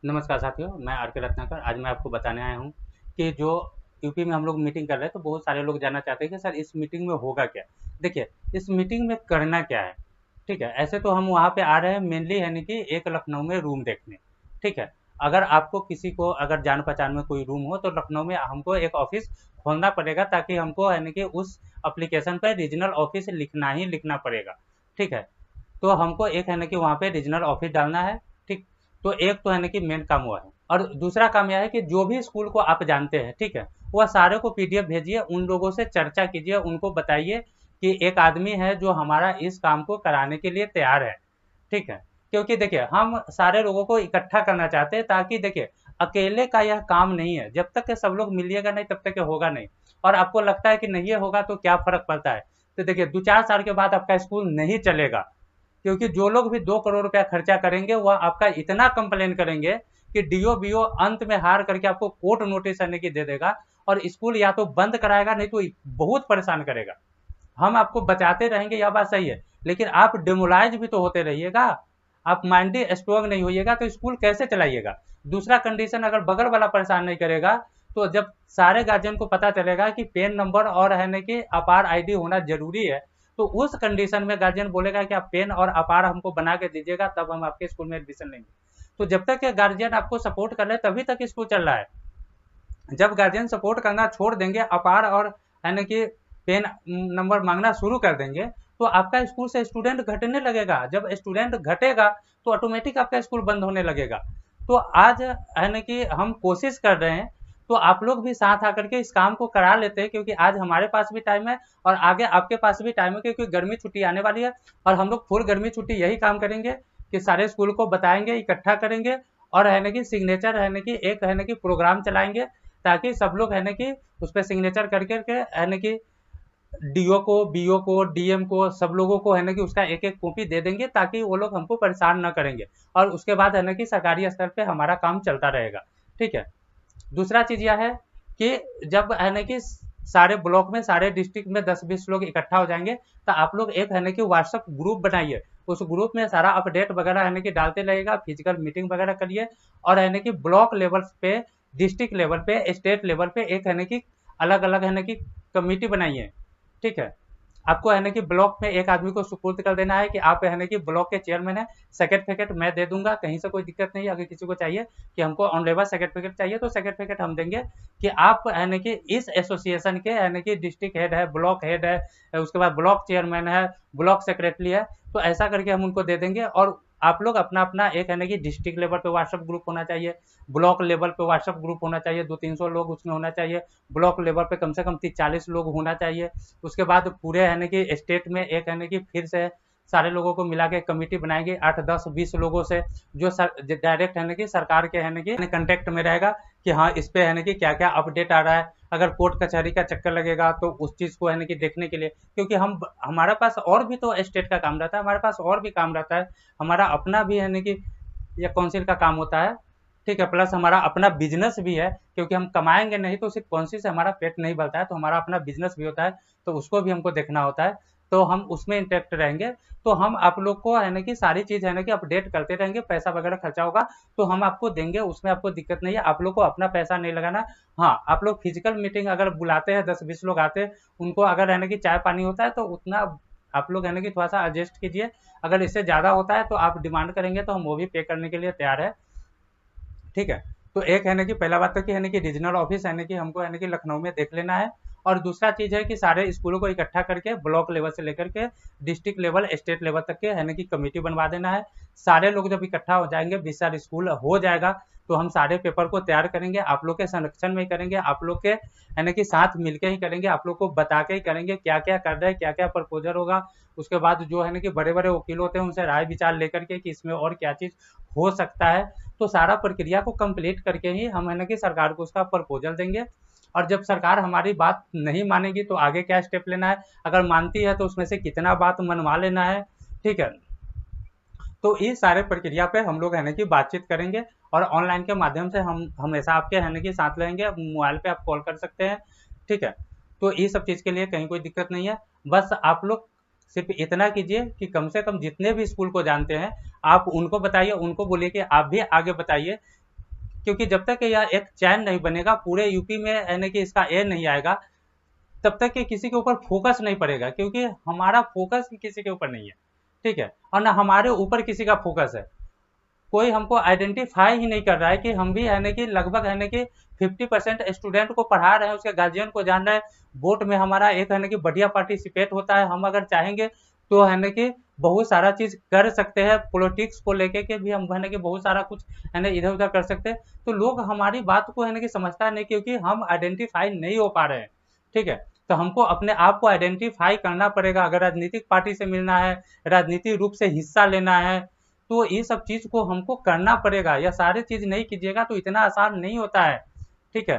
नमस्कार साथियों, मैं आर के रत्नाकर। आज मैं आपको बताने आया हूँ कि जो यूपी में हम लोग मीटिंग कर रहे हैं, तो बहुत सारे लोग जानना चाहते हैं कि सर इस मीटिंग में होगा क्या। देखिए, इस मीटिंग में करना क्या है। ठीक है, ऐसे तो हम वहाँ पे आ रहे हैं मेनली यानी कि एक लखनऊ में रूम देखने। ठीक है, अगर आपको किसी को अगर जान पहचान में कोई रूम हो तो लखनऊ में हमको एक ऑफिस खोलना पड़ेगा, ताकि हमको यानी कि उस एप्लीकेशन पर रीजनल ऑफिस लिखना ही लिखना पड़ेगा। ठीक है, तो हमको एक है ना कि वहाँ पे रीजनल ऑफिस डालना है। ठीक, तो एक तो है ना कि मेन काम हुआ है, और दूसरा काम यह है कि जो भी स्कूल को आप जानते हैं, ठीक है, वह सारे को पीडीएफ भेजिए, उन लोगों से चर्चा कीजिए, उनको बताइए कि एक आदमी है जो हमारा इस काम को कराने के लिए तैयार है। ठीक है, क्योंकि देखिए हम सारे लोगों को इकट्ठा करना चाहते हैं, ताकि देखिए अकेले का यह काम नहीं है, जब तक के सब लोग मिलिएगा नहीं तब तक के होगा नहीं। और आपको लगता है कि नहीं होगा तो क्या फर्क पड़ता है। तो देखिए 2-4 साल के बाद आपका स्कूल नहीं चलेगा, क्योंकि जो लोग भी 2 करोड़ रुपया खर्चा करेंगे वह आपका इतना कंप्लेन करेंगे कि डीओ बीओ अंत में हार करके आपको कोर्ट नोटिस आने की दे देगा, और स्कूल या तो बंद कराएगा नहीं तो बहुत परेशान करेगा। हम आपको बचाते रहेंगे, यह बात सही है, लेकिन आप डिमोलाइज भी तो होते रहिएगा। आप माइंडी स्ट्रॉन्ग नहीं होइएगा तो स्कूल कैसे चलाइएगा। दूसरा कंडीशन, अगर बगल वाला परेशान नहीं करेगा, तो जब सारे गार्जियन को पता चलेगा कि पेन नंबर और है ना कि अपार आईडी होना जरूरी है, तो उस कंडीशन में गार्जियन बोलेगा कि आप पेन और अपार हमको बना के दीजिएगा, तब हम आपके स्कूल में एडमिशन लेंगे। तो जब तक गार्जियन आपको सपोर्ट कर रहे हैं तभी तक स्कूल चल रहा है। जब गार्जियन सपोर्ट करना छोड़ देंगे, अपार और है ना कि पेन नंबर मांगना शुरू कर देंगे, तो आपका स्कूल से स्टूडेंट घटने लगेगा। जब स्टूडेंट घटेगा तो ऑटोमेटिक आपका स्कूल बंद होने लगेगा। तो आज है ना कि हम कोशिश कर रहे हैं, तो आप लोग भी साथ आकर के इस काम को करा लेते हैं, क्योंकि आज हमारे पास भी टाइम है और आगे आपके पास भी टाइम है, क्योंकि गर्मी छुट्टी आने वाली है। और हम लोग फुल गर्मी छुट्टी यही काम करेंगे कि सारे स्कूल को बताएंगे, इकट्ठा करेंगे, और है ना कि सिग्नेचर है ना कि एक है ना कि प्रोग्राम चलाएंगे, ताकि सब लोग है ना कि उस पर सिग्नेचर कर करके है ना कि डीओ को, बीओ को, डीएम को, सब लोगों को है ना कि उसका एक एक कॉपी दे देंगे, ताकि वो लोग हमको परेशान न करेंगे। और उसके बाद है ना कि सरकारी स्तर पे हमारा काम चलता रहेगा। ठीक है, दूसरा चीज यह है कि जब है ना कि सारे ब्लॉक में, सारे डिस्ट्रिक्ट में 10-20 लोग इकट्ठा हो जाएंगे, तो आप लोग एक है ना कि व्हाट्सएप ग्रुप बनाइए। उस ग्रुप में सारा अपडेट वगैरह है ना कि डालते रहेगा, फिजिकल मीटिंग वगैरह करिए, और है ना कि ब्लॉक लेवल पे, डिस्ट्रिक्ट लेवल पे, स्टेट लेवल पे एक है ना कि अलग अलग है ना कि कमेटी बनाइए। ठीक है, आपको है ना कि ब्लॉक में एक आदमी को सुपुर्द कर देना है कि आप है ना कि ब्लॉक के चेयरमैन है। सर्टिफिकेट मैं दे दूंगा, कहीं से कोई दिक्कत नहीं है। अगर किसी को चाहिए कि हमको ऑन लेवल सर्टिफिकेट चाहिए, तो सर्टिफिकेट हम देंगे कि आप है ना कि इस एसोसिएशन के है ना कि डिस्ट्रिक्ट हेड है, ब्लॉक हेड है, उसके बाद ब्लॉक चेयरमैन है, ब्लॉक सेक्रेटरी है। तो ऐसा करके हम उनको दे देंगे, और आप लोग अपना अपना एक है ना कि डिस्ट्रिक्ट लेवल पे व्हाट्सएप ग्रुप होना चाहिए, ब्लॉक लेवल पे व्हाट्सएप ग्रुप होना चाहिए, 200-300 लोग उसमें होना चाहिए, ब्लॉक लेवल पे कम से कम 30-40 लोग होना चाहिए। उसके बाद पूरे है ना कि स्टेट में एक है ना कि फिर से सारे लोगों को मिला के कमेटी बनाएंगे 8-10-20 लोगों से, जो डायरेक्ट है ना कि सरकार के है ना कि कंटेक्ट में रहेगा कि हाँ इस पे है ना कि क्या क्या अपडेट आ रहा है। अगर कोर्ट कचहरी का चक्कर लगेगा तो उस चीज को है ना कि देखने के लिए, क्योंकि हम हमारे पास और भी तो स्टेट का काम रहता है, हमारे पास और भी काम रहता है, हमारा अपना भी है ना कि या काउंसिल का काम होता है। ठीक है, प्लस हमारा अपना बिजनेस भी है, क्योंकि हम कमाएंगे नहीं तो सिर्फ काउंसिल से हमारा पेट नहीं भरता है, तो हमारा अपना बिजनेस भी होता है, तो उसको भी हमको देखना होता है। तो हम उसमें इंटरेक्ट रहेंगे। तो हम आप लोग को है ना कि सारी चीज है ना कि अपडेट करते रहेंगे। पैसा वगैरह खर्चा होगा तो हम आपको देंगे, उसमें आपको दिक्कत नहीं है। आप लोग को अपना पैसा नहीं लगाना। हाँ, आप लोग फिजिकल मीटिंग अगर बुलाते हैं, 10-20 लोग आते हैं, उनको अगर है ना कि चाय पानी होता है तो उतना आप लोग है ना कि थोड़ा सा एडजस्ट कीजिए। अगर इससे ज्यादा होता है तो आप डिमांड करेंगे तो हम वो भी पे करने के लिए तैयार है। ठीक है, तो एक है ना कि पहला बात तो कि है ना कि रीजनल ऑफिस है ना कि हमको है ना कि लखनऊ में देख लेना है। और दूसरा चीज है कि सारे स्कूलों को इकट्ठा करके ब्लॉक लेवल से लेकर के डिस्ट्रिक्ट लेवल, स्टेट लेवल तक के है ना कि कमेटी बनवा देना है। सारे लोग जब इकट्ठा हो जाएंगे, 20 साल स्कूल हो जाएगा, तो हम सारे पेपर को तैयार करेंगे, आप लोग के संरक्षण में ही करेंगे, आप लोग के है ना कि साथ मिलके ही करेंगे, आप लोग को बता के ही करेंगे क्या क्या कर रहे हैं, क्या क्या प्रपोजल होगा। उसके बाद जो है ना कि बड़े बड़े वकील होते हैं, उनसे राय विचार लेकर के कि इसमें और क्या चीज हो सकता है। तो सारा प्रक्रिया को कंप्लीट करके ही हम है ना कि सरकार को उसका प्रपोजल देंगे। और जब सरकार हमारी बात नहीं मानेगी तो आगे क्या स्टेप लेना है, अगर मानती है तो उसमें से कितना बात मनवा लेना है। ठीक है, तो इस सारे प्रक्रिया पे हम लोग है ना कि बातचीत करेंगे, और ऑनलाइन के माध्यम से हम हमेशा आपके है ना कि साथ रहेंगे। मोबाइल पे आप कॉल कर सकते हैं। ठीक है, तो ये सब चीज़ के लिए कहीं कोई दिक्कत नहीं है। बस आप लोग सिर्फ इतना कीजिए कि कम से कम जितने भी स्कूल को जानते हैं आप उनको बताइए, उनको बोलिए कि आप भी आगे बताइए क्योंकि जब तक यह एक चैन नहीं बनेगा पूरे यूपी में यानी कि इसका ए नहीं आएगा, तब तक कि किसी के ऊपर फोकस नहीं पड़ेगा, क्योंकि हमारा फोकस किसी के ऊपर नहीं है, ठीक है, और ना हमारे ऊपर किसी का फोकस है। कोई हमको आइडेंटिफाई ही नहीं कर रहा है कि हम भी है ना कि लगभग है ना कि 50% स्टूडेंट को पढ़ा रहे हैं, उसके गार्जियन को जान रहे हैं। वोट में हमारा एक है ना कि बढ़िया पार्टिसिपेट होता है। हम अगर चाहेंगे तो है ना कि बहुत सारा चीज कर सकते हैं। पॉलिटिक्स को लेके के भी हम है ना कि बहुत सारा कुछ है ना इधर उधर कर सकते हैं। तो लोग हमारी बात को है ना कि समझता नहीं, क्योंकि हम आइडेंटिफाई नहीं हो पा रहे हैं, ठीक है। तो हमको अपने आप को आइडेंटिफाई करना पड़ेगा। अगर राजनीतिक पार्टी से मिलना है, राजनीतिक रूप से हिस्सा लेना है, तो ये सब चीज को हमको करना पड़ेगा। यह सारी चीज नहीं कीजिएगा तो इतना आसान नहीं होता है, ठीक है,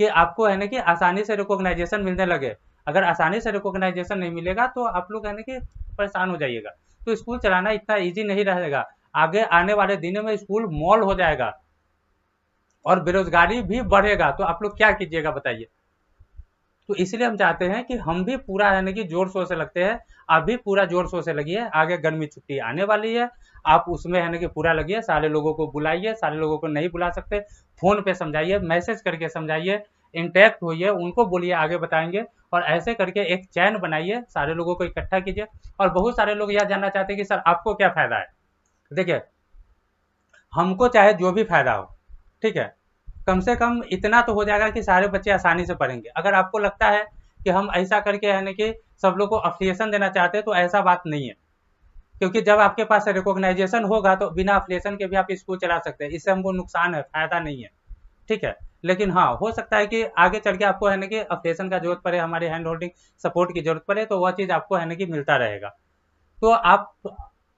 कि आपको है ना कि आसानी से रिकॉग्नाइजेशन मिलने लगे। अगर आसानी से रिकॉग्नाइजेशन नहीं मिलेगा तो आप लोग है ना कि परेशान हो जाइएगा। तो स्कूल चलाना इतना इजी नहीं रहेगा। आगे आने वाले दिनों में स्कूल मॉल हो जाएगा और बेरोजगारी भी बढ़ेगा। तो आप लोग क्या कीजिएगा बताइए। तो इसलिए हम चाहते हैं कि हम भी पूरा है ना कि जोर शोर से लगते हैं। आप भी पूरा जोर शोर से लगिए। आगे गर्मी छुट्टी आने वाली है, आप उसमें है ना कि पूरा लगिए। सारे लोगों को बुलाइए, सारे लोगों को नहीं बुला सकते फोन पे समझाइए, मैसेज करके समझाइए, इंटरेक्ट होइए, उनको बोलिए, आगे बताएंगे। और ऐसे करके एक चैन बनाइए, सारे लोगों को इकट्ठा कीजिए। और बहुत सारे लोग यह जानना चाहते हैं कि सर आपको क्या फायदा है। देखिए, हमको चाहे जो भी फायदा हो, ठीक है, कम से कम इतना तो हो जाएगा कि सारे बच्चे आसानी से पढ़ेंगे। अगर आपको लगता है कि हम ऐसा करके है ना कि सब लोग को अफिलिएशन देना चाहते हैं, तो ऐसा बात नहीं है। क्योंकि जब आपके पास रिकॉग्नाइजेशन होगा तो बिना अफिलिएशन के भी आप स्कूल चला सकते हैं। इससे हमको नुकसान है, फायदा नहीं है, ठीक है। लेकिन हाँ, हो सकता है कि आगे चल के आपको है ना कि अफिलिएशन का जरूरत पड़े, हमारे हैंड होल्डिंग सपोर्ट की जरूरत पड़े, तो वह चीज़ आपको है ना कि मिलता रहेगा। तो आप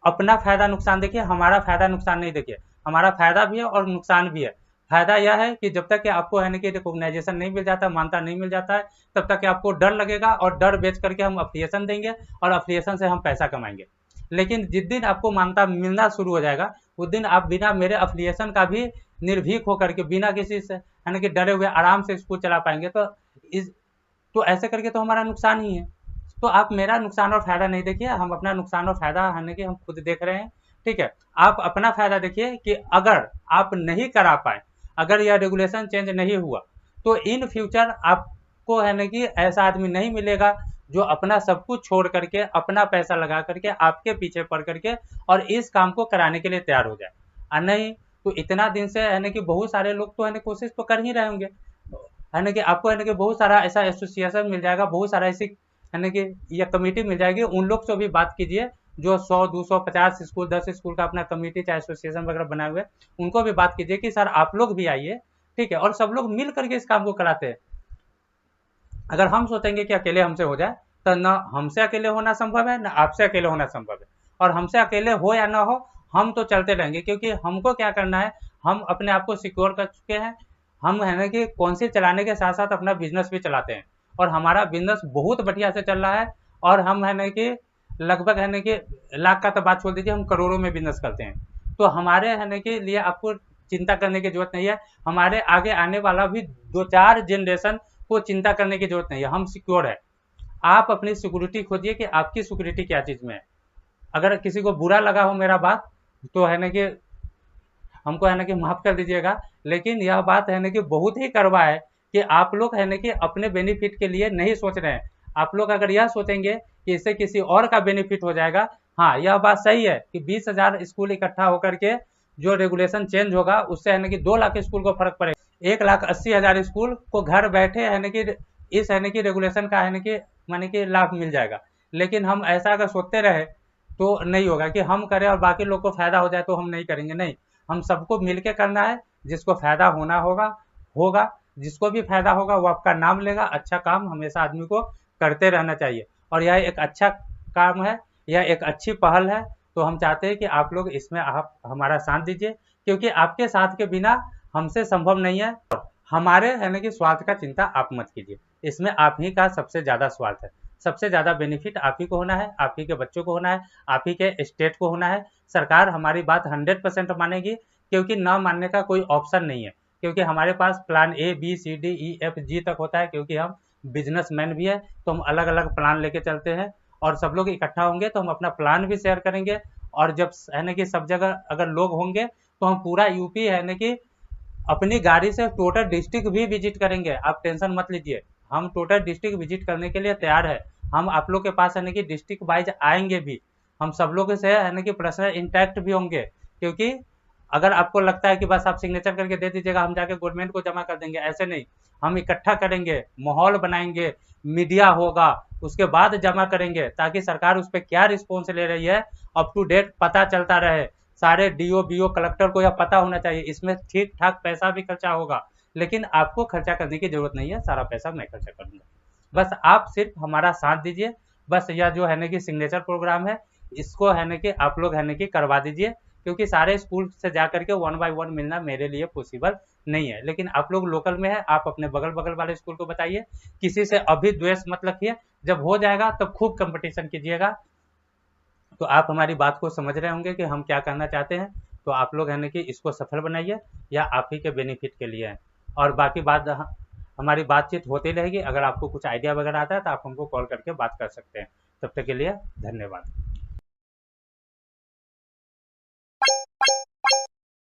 अपना फायदा नुकसान देखिए, हमारा फायदा नुकसान नहीं देखिए। हमारा फायदा भी है और नुकसान भी है। फायदा यह है कि जब तक कि आपको है ना कि रिकॉग्नाइजेशन नहीं मिल जाता, मानता नहीं मिल जाता है, तब तक कि आपको डर लगेगा, और डर बेच करके हम अफिलिएशन देंगे और अफिलिएशन से हम पैसा कमाएंगे। लेकिन जिस दिन आपको मानता मिलना शुरू हो जाएगा, उस दिन आप बिना मेरे अफिलिएशन का भी निर्भीक होकर के, बिना किसी से है ना कि डरे हुए आराम से स्कूल चला पाएंगे। तो इस तो ऐसे करके तो हमारा नुकसान ही है। तो आप मेरा नुकसान और फायदा नहीं देखिए, हम अपना नुकसान और फायदा है ना कि हम खुद देख रहे हैं, ठीक है। आप अपना फायदा देखिए कि अगर आप नहीं करा पाए, अगर यह रेगुलेशन चेंज नहीं हुआ, तो इन फ्यूचर आपको है ना कि ऐसा आदमी नहीं मिलेगा जो अपना सब कुछ छोड़ करके, अपना पैसा लगा करके, आपके पीछे पड़ करके और इस काम को कराने के लिए तैयार हो जाए। और नहीं तो इतना दिन से है ना कि बहुत सारे लोग तो है ना कोशिश तो कर ही रहे होंगे, है ना कि आपको है ना कि बहुत सारा ऐसा एसोसिएशन मिल जाएगा, बहुत सारा ऐसी है ना कि यह कमेटी मिल जाएगी। उन लोग से भी बात कीजिए जो 100, 200, 50 स्कूल, 10 स्कूल का अपना कमेटी चाहे एसोसिएशन वगैरह बनाए हुए, उनको भी बात कीजिए कि सर आप लोग भी आइए, ठीक है, और सब लोग मिल करके इस काम को कराते हैं। अगर हम सोचेंगे कि अकेले हमसे हो जाए, तो न हमसे अकेले होना संभव है, न आपसे अकेले होना संभव है। और हमसे अकेले हो या ना हो, हम तो चलते रहेंगे, क्योंकि हमको क्या करना है, हम अपने आप को सिक्योर कर चुके हैं। हम है ना कि काउंसिल चलाने के साथ साथ अपना बिजनेस भी चलाते हैं, और हमारा बिजनेस बहुत बढ़िया से चल रहा है। और हम है ना कि लगभग है ना कि लाख का तो बात छोड़ दीजिए, हम करोड़ों में बिजनेस करते हैं। तो हमारे है ना के लिए आपको चिंता करने की जरूरत नहीं है। हमारे आगे आने वाला भी 2-4 जनरेशन को चिंता करने की जरूरत नहीं है, हम सिक्योर है। आप अपनी सिक्योरिटी खोजिए कि आपकी सिक्योरिटी क्या चीज में है। अगर किसी को बुरा लगा हो मेरा बात, तो है ना कि हमको है ना कि माफ कर दीजिएगा, लेकिन यह बात है ना कि बहुत ही कड़वा है कि आप लोग है ना कि अपने बेनिफिट के लिए नहीं सोच रहे हैं। आप लोग अगर यह सोचेंगे कि इससे किसी और का बेनिफिट हो जाएगा, हाँ यह बात सही है कि 20,000 स्कूल इकट्ठा होकर के जो रेगुलेशन चेंज होगा, उससे है ना कि 2 लाख स्कूल को फर्क पड़ेगा। 1,80,000 स्कूल को घर बैठे है ना कि इस है ना कि रेगुलेशन का है ना कि माने कि लाभ मिल जाएगा। लेकिन हम ऐसा अगर सोचते रहे तो नहीं होगा कि हम करें और बाकी लोग को फायदा हो जाए तो हम नहीं करेंगे। नहीं, हम सबको मिलके करना है। जिसको फायदा होना होगा होगा, जिसको भी फायदा होगा वो आपका नाम लेगा। अच्छा काम हमेशा आदमी को करते रहना चाहिए, और यह एक अच्छा काम है, यह एक अच्छी पहल है। तो हम चाहते हैं कि आप लोग इसमें आप हमारा साथ दीजिए, क्योंकि आपके साथ के बिना हमसे संभव नहीं है। हमारे है ना कि स्वार्थ का चिंता आप मत कीजिए, इसमें आप ही का सबसे ज्यादा स्वार्थ है। सबसे ज्यादा बेनिफिट आप ही को होना है, आप ही के बच्चों को होना है, आप ही के स्टेट को होना है। सरकार हमारी बात 100% मानेगी, क्योंकि न मानने का कोई ऑप्शन नहीं है। क्योंकि हमारे पास plan A B C D E F G तक होता है, क्योंकि हम बिजनेसमैन भी है, तो हम अलग अलग प्लान लेके चलते हैं। और सब लोग इकट्ठा होंगे तो हम अपना प्लान भी शेयर करेंगे। और जब है ना कि सब जगह अगर लोग होंगे तो हम पूरा यूपी है ना कि अपनी गाड़ी से टोटल डिस्ट्रिक्ट भी विजिट करेंगे, आप टेंशन मत लीजिए। हम टोटल डिस्ट्रिक्ट विजिट करने के लिए तैयार है। हम आप लोग के पास है ना कि डिस्ट्रिक्ट वाइज आएंगे भी, हम सब लोग से है ना कि पर्सनल इंटैक्ट भी होंगे। क्योंकि अगर आपको लगता है कि बस आप सिग्नेचर करके दे दीजिएगा, हम जाके गवर्नमेंट को जमा कर देंगे, ऐसे नहीं। हम इकट्ठा करेंगे, माहौल बनाएंगे, मीडिया होगा, उसके बाद जमा करेंगे, ताकि सरकार उस पर क्या रिस्पॉन्स ले रही है अप टू डेट पता चलता रहे। सारे डीओ बीओ कलेक्टर को यह पता होना चाहिए। इसमें ठीक ठाक पैसा भी खर्चा होगा, लेकिन आपको खर्चा करने की जरूरत नहीं है, सारा पैसा मैं खर्चा करूंगा। बस आप सिर्फ हमारा साथ दीजिए। बस यह जो है ना कि सिग्नेचर प्रोग्राम है, इसको है ना कि आप लोग है ना कि करवा दीजिए। क्योंकि सारे स्कूल से जा करके 1 बाय 1 मिलना मेरे लिए पॉसिबल नहीं है। लेकिन आप लोग लोकल में है, आप अपने बगल बगल वाले स्कूल को बताइए। किसी से अभी द्वेष मत रखिए, जब हो जाएगा तब खूब कंपटीशन कीजिएगा। तो आप हमारी बात को समझ रहे होंगे कि हम क्या कहना चाहते हैं। तो आप लोग है ना कि इसको सफल बनाइए, या आप ही के बेनिफिट के लिए है। और बाकी बात हमारी बातचीत होती रहेगी। अगर आपको कुछ आइडिया वगैरह आता है तो आप हमको कॉल करके बात कर सकते हैं। तब तक के लिए धन्यवाद।